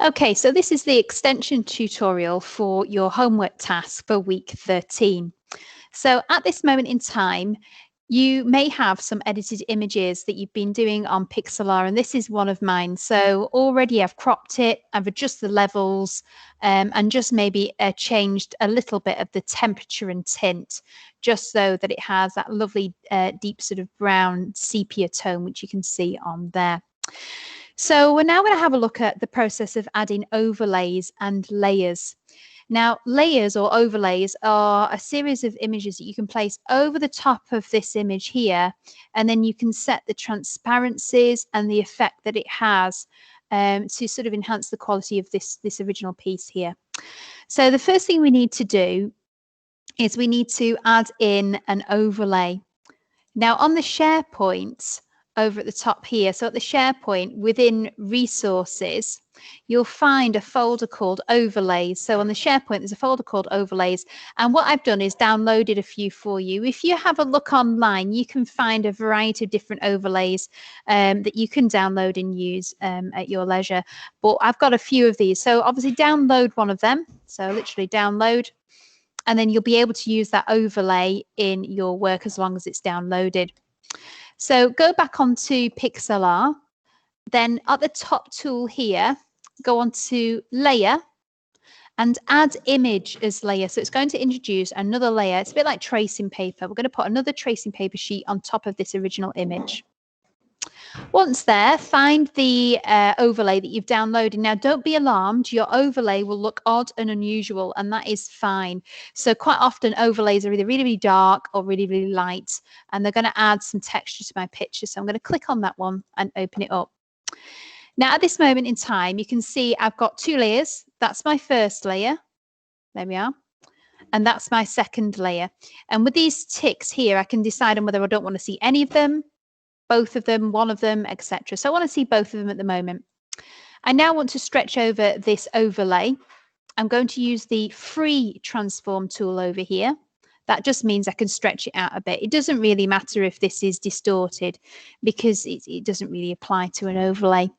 Okay, so this is the extension tutorial for your homework task for week 13. So at this moment in time, you may have some edited images that you've been doing on PIXLR, and this is one of mine. So already I've cropped it, I've adjusted the levels, and just maybe changed a little bit of the temperature and tint, just so that it has that lovely deep sort of brown sepia tone, which you can see on there. So we're now going to have a look at the process of adding overlays and layers. Now, layers or overlays are a series of images that you can place over the top of this image here, and then you can set the transparencies and the effect that it has to sort of enhance the quality of this original piece here. So the first thing we need to do is we need to add in an overlay. Now on the SharePoint, over at the top here, so at the SharePoint within resources, you'll find a folder called overlays. So on the SharePoint there's a folder called overlays, and what I've done is downloaded a few for you. If you have a look online, you can find a variety of different overlays that you can download and use at your leisure, but I've got a few of these. So obviously download one of them, so literally download, and then you'll be able to use that overlay in your work as long as it's downloaded. So go back onto PIXLR, then at the top tool here, go on to layer and add image as layer. So it's going to introduce another layer. It's a bit like tracing paper. We're going to put another tracing paper sheet on top of this original image. Once there, find the overlay that you've downloaded. Now, don't be alarmed. Your overlay will look odd and unusual, and that is fine. So quite often overlays are either really, really dark or really, really light, and they're going to add some texture to my picture. So I'm going to click on that one and open it up. Now, at this moment in time, you can see I've got two layers. That's my first layer. There we are. And that's my second layer. And with these ticks here, I can decide on whether I don't want to see any of them, both of them, one of them, etc. So I want to see both of them at the moment. I now want to stretch over this overlay. I'm going to use the free transform tool over here. That just means I can stretch it out a bit. It doesn't really matter if this is distorted because it doesn't really apply to an overlay.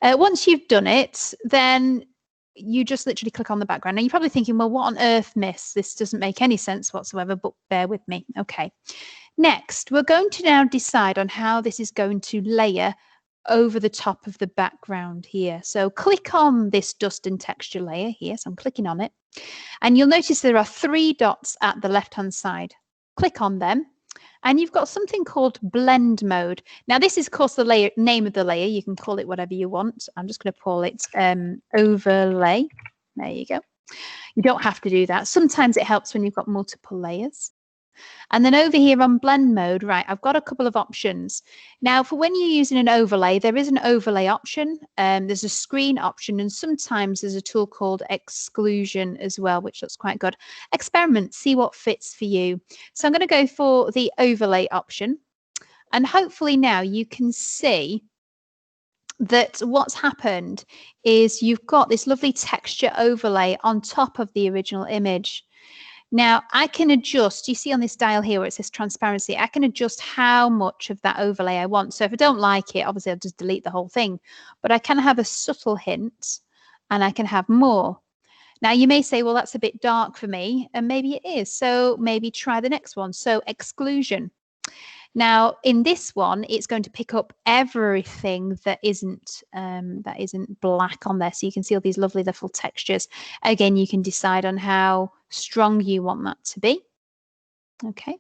Once you've done it, then you just literally click on the background. Now you're probably thinking, well, what on earth, miss? This doesn't make any sense whatsoever, but bear with me. Okay. Next, we're going to now decide on how this is going to layer over the top of the background here. So click on this dust and texture layer here. So I'm clicking on it. And you'll notice there are three dots at the left-hand side. Click on them. And you've got something called blend mode. Now, this is, of course, the layer, name of the layer. You can call it whatever you want. I'm just going to call it overlay. There you go. You don't have to do that. Sometimes it helps when you've got multiple layers. And then over here on blend mode, right, I've got a couple of options. Now, for when you're using an overlay, there is an overlay option. There's a screen option, and sometimes there's a tool called Exclusion as well, which looks quite good. Experiment, see what fits for you. So I'm going to go for the overlay option. And hopefully now you can see that what's happened is you've got this lovely texture overlay on top of the original image. Now, I can adjust, you see on this dial here where it says transparency, I can adjust how much of that overlay I want. So if I don't like it, obviously I'll just delete the whole thing. But I can have a subtle hint and I can have more. Now, you may say, well, that's a bit dark for me, and maybe it is. So maybe try the next one. So exclusion. Now, in this one, it's going to pick up everything that isn't black on there. So you can see all these lovely little textures. Again, you can decide on how strong you want that to be. Okay.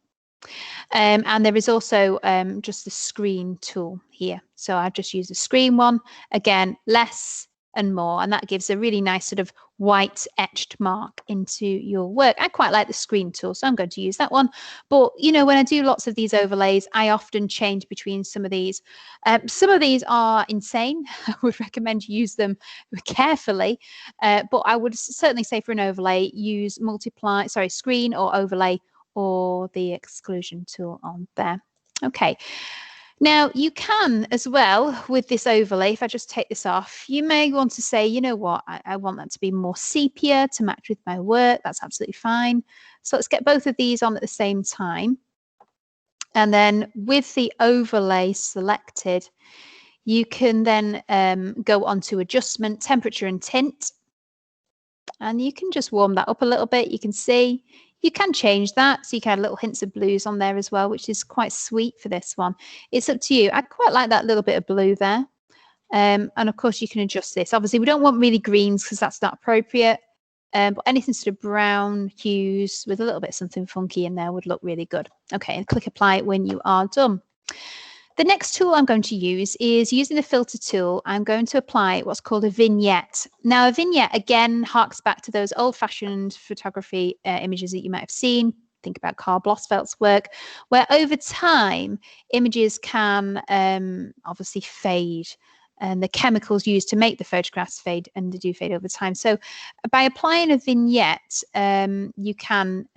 And there is also just the screen tool here. So I've just used the screen one. Again, less and more, and that gives a really nice sort of white etched mark into your work. I quite like the screen tool, so I'm going to use that one. But you know, when I do lots of these overlays, I often change between some of these. Some of these are insane. I would recommend you use them carefully, but I would certainly say for an overlay, use screen or overlay or the exclusion tool on there. Okay. Now, you can as well with this overlay, if I just take this off, you may want to say, you know what, I want that to be more sepia to match with my work. That's absolutely fine. So let's get both of these on at the same time. And then with the overlay selected, You can then go on to adjustment, temperature and tint. And you can just warm that up a little bit. You can see you can change that. So you can add little hints of blues on there as well, which is quite sweet for this one. It's up to you. I quite like that little bit of blue there. And of course, you can adjust this. Obviously, we don't want really greens because that's not appropriate. But anything sort of brown hues with a little bit of something funky in there would look really good. Okay, and click apply when you are done. The next tool I'm going to use is using the filter tool. I'm going to apply what's called a vignette. Now, a vignette, again, harks back to those old-fashioned photography images that you might have seen. Think about Karl Blossfeldt's work, where over time, images can obviously fade. And the chemicals used to make the photographs fade, and they do fade over time. So by applying a vignette, you can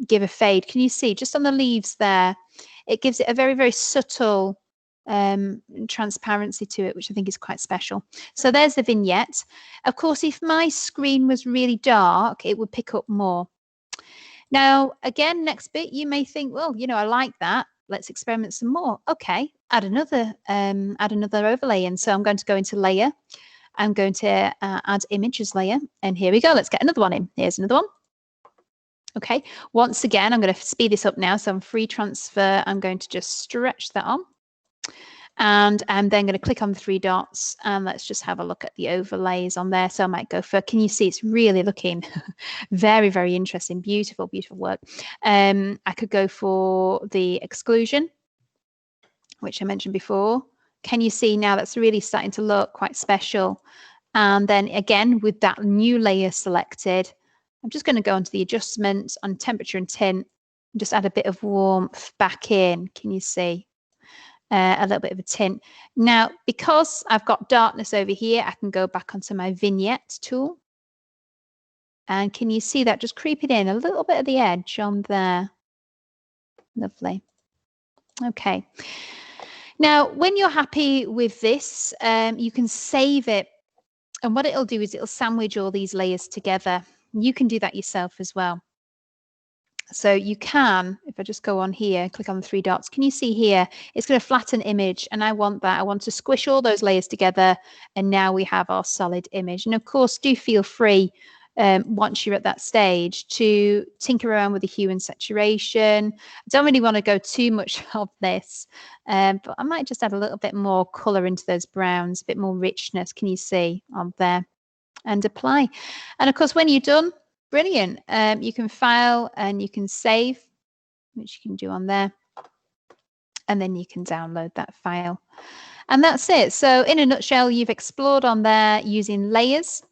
give a fade. Can you see just on the leaves there? It gives it a very, very subtle transparency to it, which I think is quite special. So there's the vignette. Of course, if my screen was really dark, it would pick up more. Now, again, next bit, you may think, well, you know, I like that. Let's experiment some more. Okay, add another overlay in. So I'm going to go into layer. I'm going to add images layer. And here we go. Let's get another one in. Here's another one. Okay, once again, I'm going to speed this up now. So I'm free transfer. I'm going to just stretch that on. And I'm then going to click on the three dots and let's just have a look at the overlays on there. So I might go for, can you see it's really looking very, very interesting, beautiful, beautiful work. I could go for the exclusion, which I mentioned before. Can you see now that's really starting to look quite special? And then again, with that new layer selected, I'm just going to go onto the adjustments on temperature and tint, and just add a bit of warmth back in. Can you see? A little bit of a tint. Now, because I've got darkness over here, I can go back onto my vignette tool. And can you see that just creeping in a little bit of the edge on there? Lovely. Okay. Now, when you're happy with this, you can save it. And what it'll do is it'll sandwich all these layers together. You can do that yourself as well. So you can, if I just go on here, click on the three dots, can you see here, it's going to flatten image and I want that. I want to squish all those layers together and now we have our solid image. And of course, do feel free once you're at that stage to tinker around with the hue and saturation. I don't really want to go too much of this, but I might just add a little bit more color into those browns, a bit more richness, can you see on there, and apply. And of course, when you're done, brilliant. You can file and you can save, which you can do on there. And then you can download that file. And that's it. So in a nutshell, you've explored on there using layers,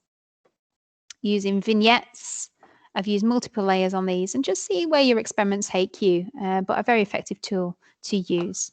using vignettes. I've used multiple layers on these and just see where your experiments take you, but a very effective tool to use.